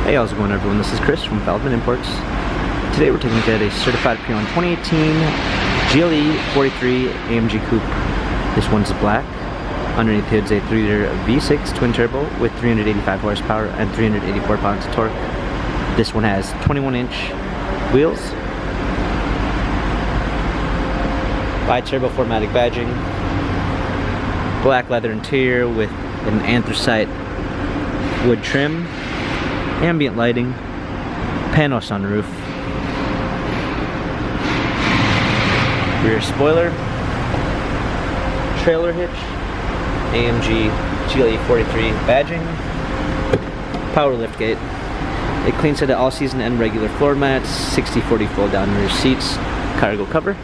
Hey, how's it going everyone? This is Chris from Feldmann Imports. Today we're taking a look at a certified pre-owned 2018 GLE 43 AMG Coupe. This one's black. Underneath the hood's a 3-liter V6 twin turbo with 385 horsepower and 384 pounds of torque. This one has 21-inch wheels, bi-turbo 4MATIC badging, black leather interior with an anthracite wood trim, ambient lighting, pano sunroof, rear spoiler, trailer hitch, AMG GLE 43 badging, power liftgate, a clean set of all-season and regular floor mats, 60/40 fold-down rear seats, cargo cover,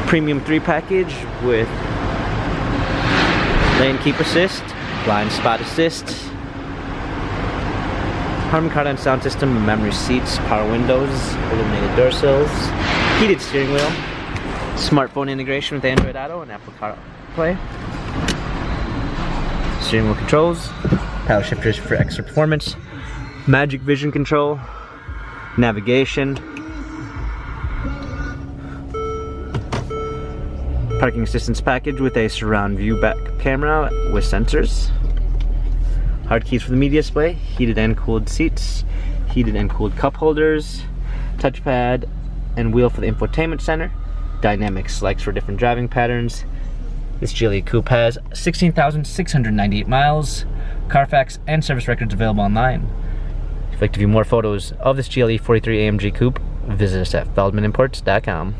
premium 3 package with lane keep assist, blind spot assist, Harman Kardon sound system, memory seats, power windows, illuminated door sills, heated steering wheel, smartphone integration with Android Auto and Apple CarPlay, steering wheel controls, paddle shifters for extra performance, magic vision control, navigation, parking assistance package with a surround view back camera with sensors, hard keys for the media display, heated and cooled seats, heated and cooled cup holders, touchpad and wheel for the infotainment center, dynamic selects for different driving patterns. This GLE Coupe has 16,698 miles, Carfax and service records available online. If you'd like to view more photos of this GLE 43 AMG Coupe, visit us at feldmannimports.com.